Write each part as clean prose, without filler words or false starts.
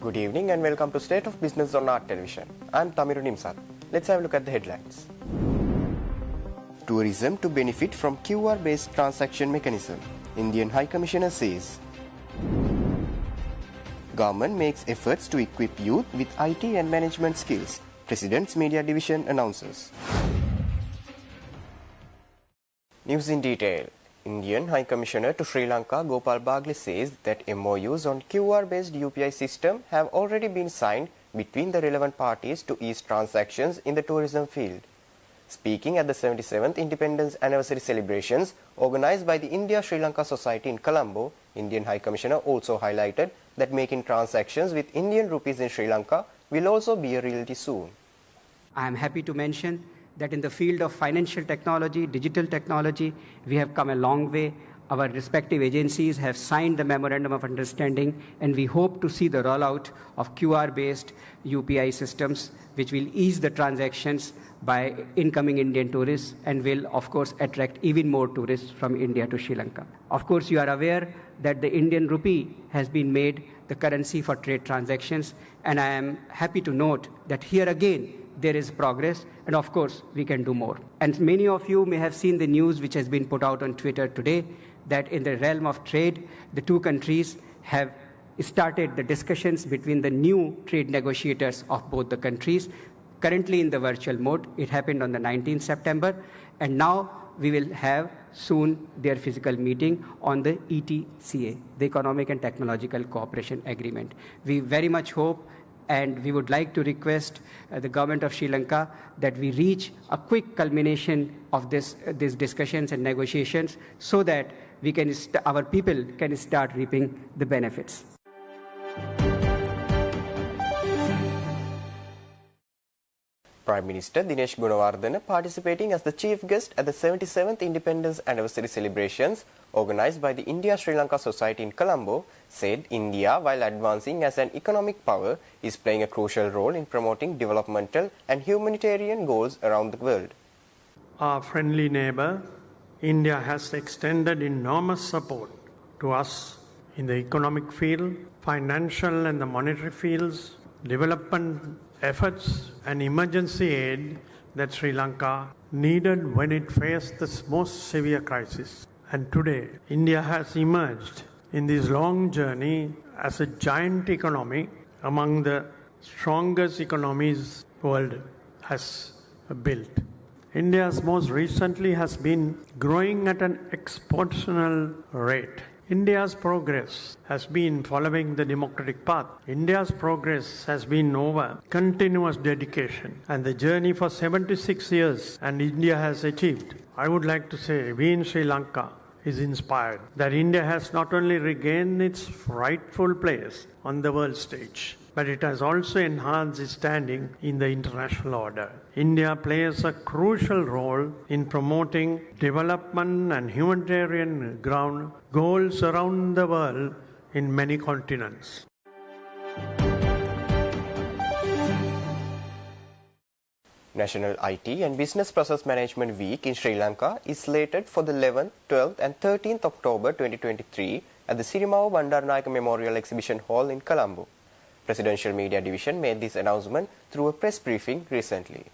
Good evening and welcome to State of Business on Art Television. I'm Tamiru Nimsat. Let's have a look at the headlines. Tourism to benefit from QR-based transaction mechanism, Indian High Commissioner says. Government makes efforts to equip youth with IT and management skills, President's Media Division announces. News in detail. Indian High Commissioner to Sri Lanka Gopal Bagle says that MOUs on QR-based UPI system have already been signed between the relevant parties to ease transactions in the tourism field. Speaking at the 77th Independence Anniversary celebrations organized by the India-Sri Lanka Society in Colombo, Indian High Commissioner also highlighted that making transactions with Indian rupees in Sri Lanka will also be a reality soon. I am happy to mention that in the field of financial technology, digital technology, we have come a long way. Our respective agencies have signed the Memorandum of Understanding, and we hope to see the rollout of QR-based UPI systems, which will ease the transactions by incoming Indian tourists and will, of course, attract even more tourists from India to Sri Lanka. Of course, you are aware that the Indian rupee has been made the currency for trade transactions, and I am happy to note that here again, there is progress, and of course, we can do more. And many of you may have seen the news which has been put out on Twitter today that in the realm of trade, the two countries have started the discussions between the new trade negotiators of both the countries, currently in the virtual mode. It happened on the 19th September, and now we will have soon their physical meeting on the ETCA, the Economic and Technological Cooperation Agreement. We very much hope and we would like to request the government of Sri Lanka that we reach a quick culmination of these discussions and negotiations so that we can our people can start reaping the benefits. Prime Minister Dinesh Gunawardena, participating as the chief guest at the 77th Independence Anniversary celebrations organized by the India-Sri Lanka Society in Colombo, said India, while advancing as an economic power, is playing a crucial role in promoting developmental and humanitarian goals around the world. Our friendly neighbor, India has extended enormous support to us in the economic field, financial and the monetary fields, development efforts and emergency aid that Sri Lanka needed when it faced the most severe crisis. And today, India has emerged in this long journey as a giant economy among the strongest economies the world has built. India's most recently has been growing at an exponential rate. India's progress has been following the democratic path. India's progress has been over continuous dedication and the journey for 76 years, and India has achieved. I would like to say we in Sri Lanka is inspired that India has not only regained its rightful place on the world stage, but it has also enhanced its standing in the international order. India plays a crucial role in promoting development and humanitarian goals around the world in many continents. National IT and Business Process Management Week in Sri Lanka is slated for the 11th, 12th and 13th October 2023 at the Sirimao Bandaranaike Memorial Exhibition Hall in Colombo. Presidential Media Division made this announcement through a press briefing recently.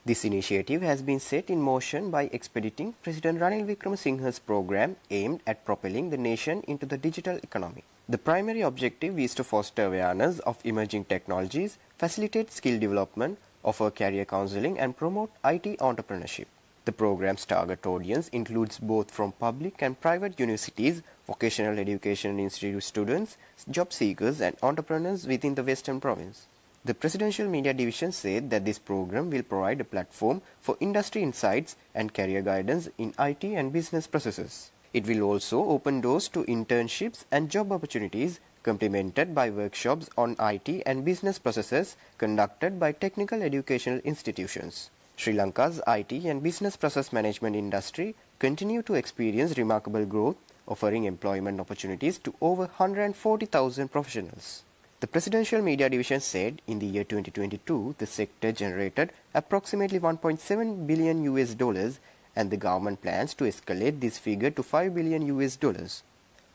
This initiative has been set in motion by expediting President Ranil Wickremesinghe's program aimed at propelling the nation into the digital economy. The primary objective is to foster awareness of emerging technologies, facilitate skill development, offer career counseling and promote IT entrepreneurship. The program's target audience includes both from public and private universities, vocational education institute students, job seekers and entrepreneurs within the Western Province. The Presidential Media Division said that this program will provide a platform for industry insights and career guidance in IT and business processes. It will also open doors to internships and job opportunities complemented by workshops on IT and business processes conducted by technical educational institutions. Sri Lanka's IT and business process management industry continue to experience remarkable growth, offering employment opportunities to over 140,000 professionals. The Presidential Media Division said in the year 2022, the sector generated approximately $1.7 billion and the government plans to escalate this figure to $5 billion.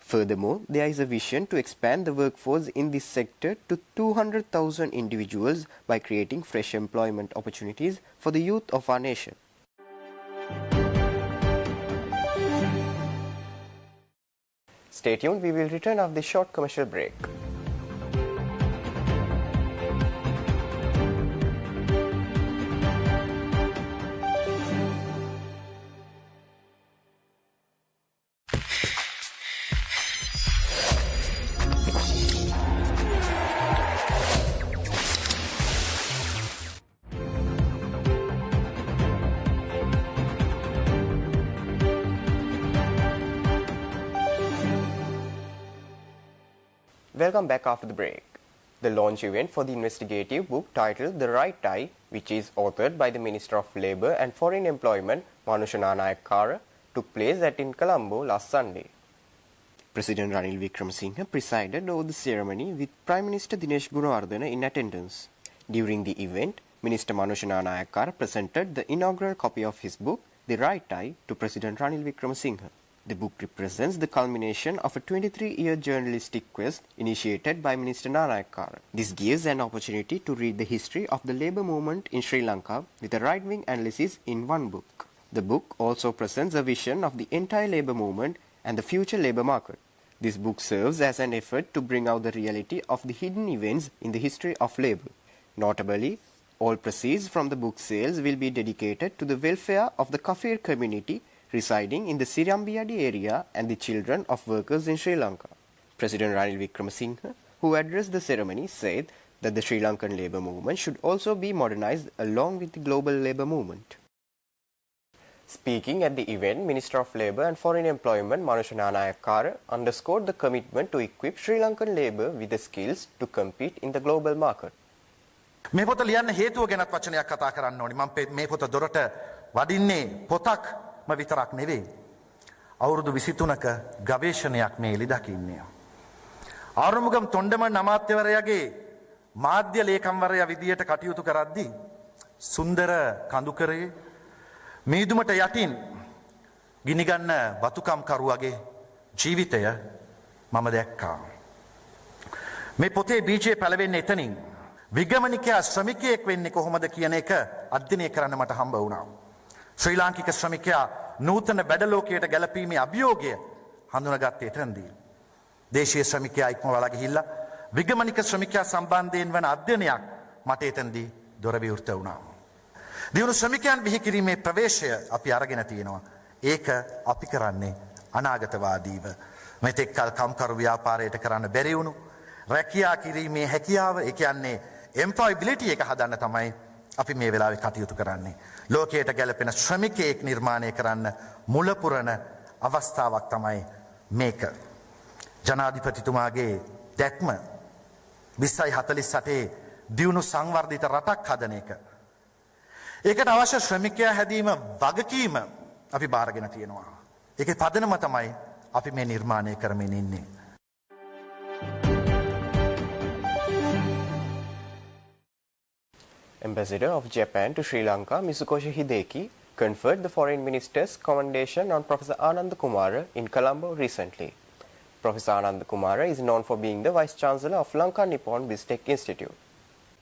Furthermore, there is a vision to expand the workforce in this sector to 200,000 individuals by creating fresh employment opportunities for the youth of our nation. Stay tuned, we will return after this short commercial break. Welcome back after the break. The launch event for the investigative book titled The Right Tie, which is authored by the Minister of Labour and Foreign Employment Manushana Nayakkara, took place in Colombo last Sunday. President Ranil Wickremesinghe presided over the ceremony with Prime Minister Dinesh Gunawardena in attendance. During the event, Minister Manushana Nayakkara presented the inaugural copy of his book, The Right Tie, to President Ranil Wickremesinghe. The book represents the culmination of a 23-year journalistic quest initiated by Minister Nayakkara. This gives an opportunity to read the history of the labour movement in Sri Lanka with a right-wing analysis in one book. The book also presents a vision of the entire labour movement and the future labour market. This book serves as an effort to bring out the reality of the hidden events in the history of labour. Notably, all proceeds from the book sales will be dedicated to the welfare of the Kafir community residing in the Sirambiyadi area and the children of workers in Sri Lanka. President Ranil Wickremesinghe, who addressed the ceremony, said that the Sri Lankan labour movement should also be modernised along with the global labour movement. Speaking at the event, Minister of Labour and Foreign Employment Manushana Nayakkara underscored the commitment to equip Sri Lankan labour with the skills to compete in the global market. මේ පොත ලියන්න හේතුව ගැනත් වචනයක් කතා කරන්න ඕනි. මම මේ පොත දොරට වඩින්නේ පොතක්ම විතරක් නෙවෙයි. අවුරුදු 23ක ගවේෂණයක් මේ එළි දකින්නේ. ආරුමුගම් තොණ්ඩමන් අමාත්‍යවරයාගේ මාධ්‍ය ලේකම්වරයා විදියට කටයුතු කරද්දී සුන්දර කඳුකරේ මීදුමට යටින් ගිනිගන්න වතුකම්කරුවගේ ජීවිතය මම දැක්කා. මේ පොතේ බීජය පැලවෙන්නේ එතනින්. විගමනිකයා ශ්‍රමිකයෙක් වෙන්නේ කොහොමද කියන එක අධ්‍යයනය කරන්න මට හම්බ වුණා. ශ්‍රී ලාංකික ශ්‍රමිකයා නූතන වැඩලෝකයට ගැලපීමේ අභියෝගය හඳුනාගත්තේ එතනදී. දේශීය ශ්‍රමිකයා ඉක්මවලා ගිහිල්ලා විගමනික ශ්‍රමිකයා සම්බන්ධයෙන් වන අධ්‍යයනයක් මට එතනදී දොර විවෘත වුණා. දියුණු ශ්‍රමිකයන් බිහි කිරීමේ ප්‍රවේශය අපි අරගෙන තියෙනවා. ඒක අපි කරන්නේ අනාගතවාදීව. මෙතෙක් කල කම්කරු ව්‍යාපාරයට කරන්න බැරි වුණු රැකියා කිරීමේ හැකියාව, ඒ කියන්නේ එම්ප්ලොයබිලිටි එක හදන්න තමයි අපි මේ වෙලාවේ කටයුතු කරන්නේ. ලෝකයට ගැලපෙන ශ්‍රමිකයෙක් නිර්මාණය කරන්න මුලපුරන අවස්ථාවක් තමයි මේක. ජනාධිපතිතුමාගේ දැක්ම 2048 දියුණු සංවර්ධිත රටක් හදන එක. ඒකට අවශ්‍ය ශ්‍රමිකයා හැදීම වගකීම අපි බාරගෙන තියෙනවා. ඒකේ පදනම තමයි අපි මේ නිර්මාණය කරමින් ඉන්නේ. Ambassador of Japan to Sri Lanka, Mitsukoshi Hideki, conferred the Foreign Minister's commendation on Professor Ananda Kumara in Colombo recently. Professor Ananda Kumara is known for being the Vice-Chancellor of Lanka Nippon BizTech Institute.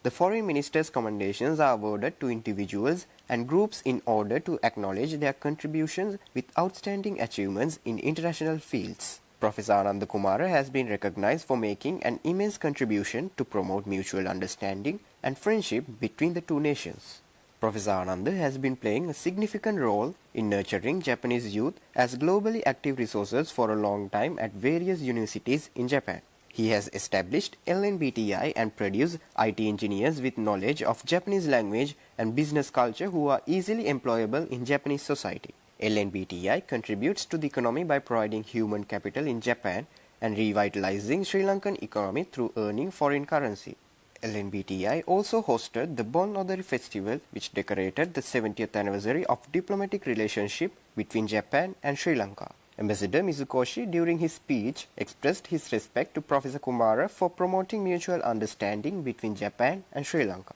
The Foreign Minister's commendations are awarded to individuals and groups in order to acknowledge their contributions with outstanding achievements in international fields. Professor Ananda Kumara has been recognized for making an immense contribution to promote mutual understanding and friendship between the two nations. Professor Ananda has been playing a significant role in nurturing Japanese youth as globally active resources for a long time at various universities in Japan. He has established LNBTI and produced IT engineers with knowledge of Japanese language and business culture who are easily employable in Japanese society. LNBTI contributes to the economy by providing human capital in Japan and revitalizing Sri Lankan economy through earning foreign currency. LNBTI also hosted the Bon Odori Festival, which decorated the 70th anniversary of diplomatic relationship between Japan and Sri Lanka. Ambassador Mitsukoshi, during his speech, expressed his respect to Professor Kumara for promoting mutual understanding between Japan and Sri Lanka.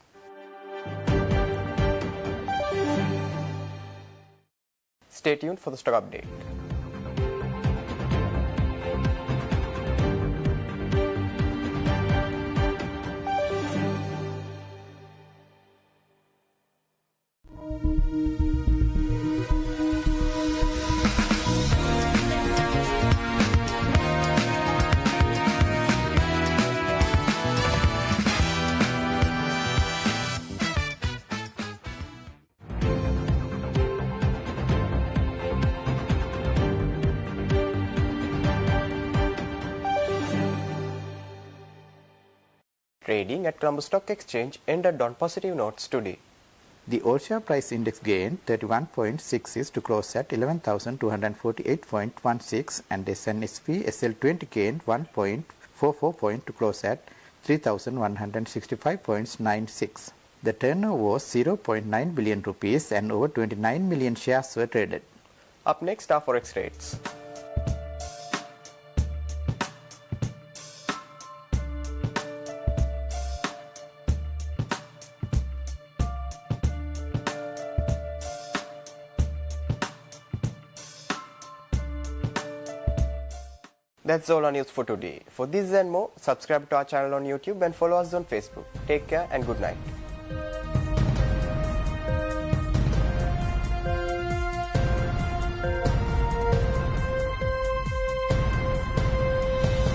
Stay tuned for the stock update. Trading at Colombo Stock Exchange ended on positive notes today. The all-share price index gained 31.66 to close at 11,248.16 and S&P SL20 gained 1.44 point to close at 3,165.96. The turnover was 0.9 billion rupees and over 29 million shares were traded. Up next are forex rates. That's all our news for today. For this and more, subscribe to our channel on YouTube and follow us on Facebook. Take care and good night.